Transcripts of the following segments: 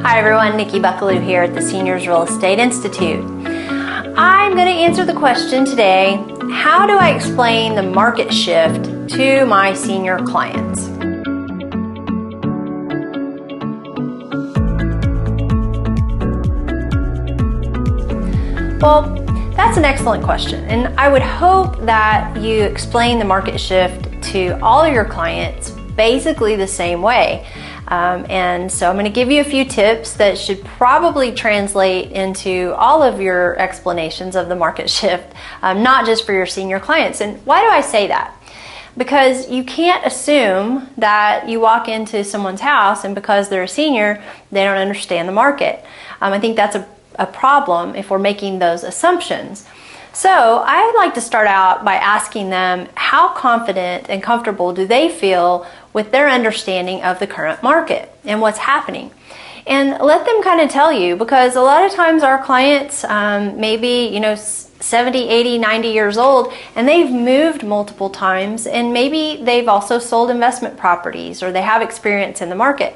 Hi everyone, Nikki Buckaloo here at the Seniors Real Estate Institute. I'm going to answer the question today, how do I explain the market shift to my senior clients? Well, that's an excellent question, and I would hope that you explain the market shift to all of your clients basically the same way. And so I'm going to give you a few tips that should probably translate into all of your explanations of the market shift, not just for your senior clients. And why do I say that? Because you can't assume that you walk into someone's house and because they're a senior, they don't understand the market. I think that's a problem if we're making those assumptions. So I like to start out by asking them how confident and comfortable do they feel with their understanding of the current market and what's happening. And let them kind of tell you, because a lot of times our clients maybe 70, 80, 90 years old, and they've moved multiple times, and maybe they've also sold investment properties or they have experience in the market.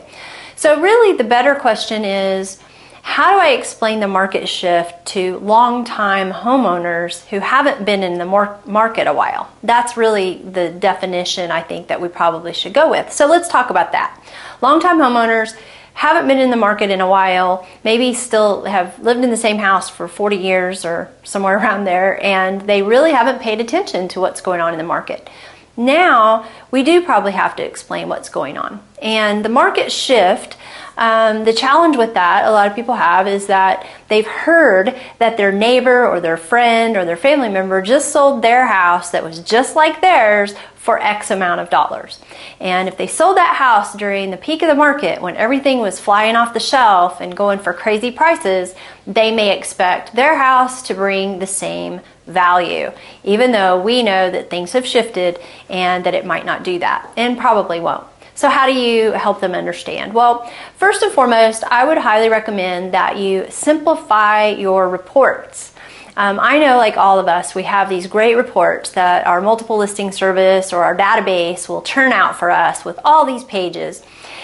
So really the better question is, how do I explain the market shift to longtime homeowners who haven't been in the market a while? That's really the definition I think that we probably should go with. So let's talk about that. Longtime homeowners haven't been in the market in a while, maybe still have lived in the same house for 40 years or somewhere around there, and they really haven't paid attention to what's going on in the market. Now, we do probably have to explain what's going on. And the market shift, the challenge with that a lot of people have is that they've heard that their neighbor or their friend or their family member just sold their house that was just like theirs for X amount of dollars. And if they sold that house during the peak of the market when everything was flying off the shelf and going for crazy prices, they may expect their house to bring the same value, even though we know that things have shifted and that it might not do that and probably won't. So how do you help them understand? Well, first and foremost, I would highly recommend that you simplify your reports. I know, like all of us, we have these great reports that our multiple listing service or our database will churn out for us with all these pages.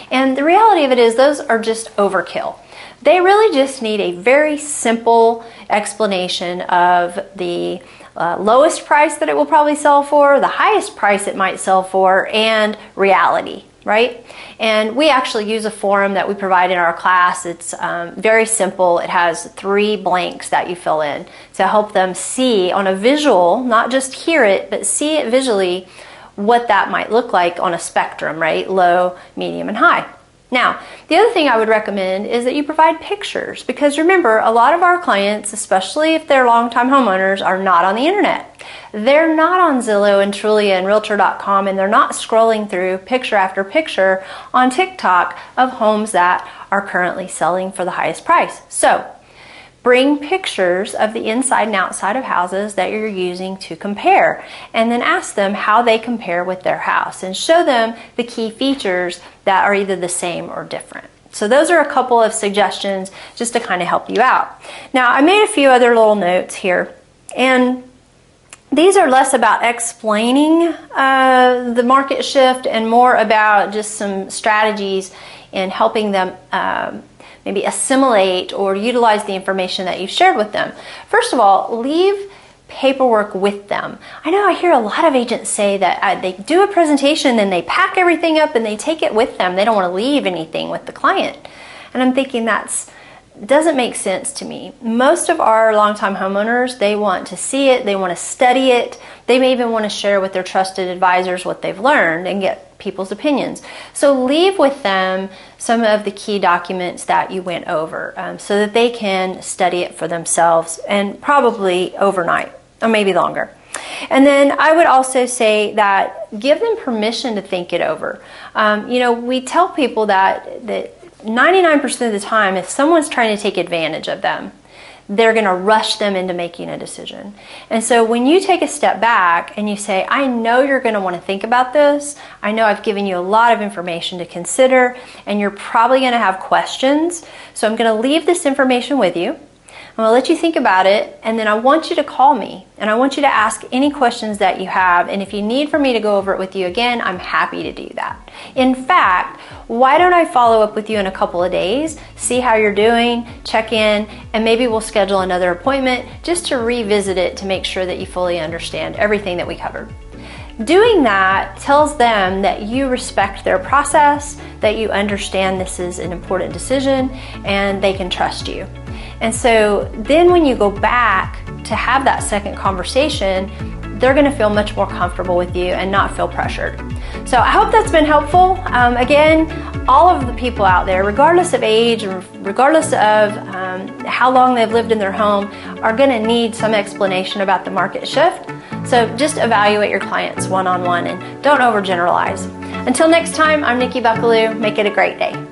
And the reality of it is those are just overkill. They really just need a very simple explanation of the lowest price that it will probably sell for, the highest price it might sell for, and reality. Right? And we actually use a form that we provide in our class. It's very simple. It has 3 blanks that you fill in to help them see on a visual, not just hear it, but see it visually, what that might look like on a spectrum, right? Low, medium, and high. Now, the other thing I would recommend is that you provide pictures, because remember, a lot of our clients, especially if they're longtime homeowners, are not on the internet. They're not on Zillow and Trulia and Realtor.com, and they're not scrolling through picture after picture on TikTok of homes that are currently selling for the highest price. So, bring pictures of the inside and outside of houses that you're using to compare, and then ask them how they compare with their house and show them the key features that are either the same or different. So those are a couple of suggestions just to kind of help you out. Now, I made a few other little notes here, and these are less about explaining the market shift and more about just some strategies in helping them maybe assimilate or utilize the information that you've shared with them. First of all, leave paperwork with them. I know I hear a lot of agents say that they do a presentation, then they pack everything up and they take it with them. They don't want to leave anything with the client. And I'm thinking that's doesn't make sense to me. Most of our longtime homeowners, they want to see it, they want to study it, they may even want to share with their trusted advisors what they've learned and get people's opinions. So leave with them some of the key documents that you went over so that they can study it for themselves, and probably overnight or maybe longer. And then I would also say that give them permission to think it over. We tell people that 99% of the time, if someone's trying to take advantage of them, they're going to rush them into making a decision. And so when you take a step back and you say, I know you're going to want to think about this, I know I've given you a lot of information to consider, and you're probably going to have questions, so I'm going to leave this information with you. I'm going to let you think about it, and then I want you to call me, and I want you to ask any questions that you have, and if you need for me to go over it with you again, I'm happy to do that. In fact, why don't I follow up with you in a couple of days, see how you're doing, check in, and maybe we'll schedule another appointment just to revisit it to make sure that you fully understand everything that we covered. Doing that tells them that you respect their process, that you understand this is an important decision, and they can trust you. And so then when you go back to have that second conversation, they're going to feel much more comfortable with you and not feel pressured. So I hope that's been helpful. Again, all of the people out there, regardless of age, regardless of how long they've lived in their home, are going to need some explanation about the market shift. So just evaluate your clients one-on-one and don't overgeneralize. Until next time, I'm Nikki Buckaloo. Make it a great day.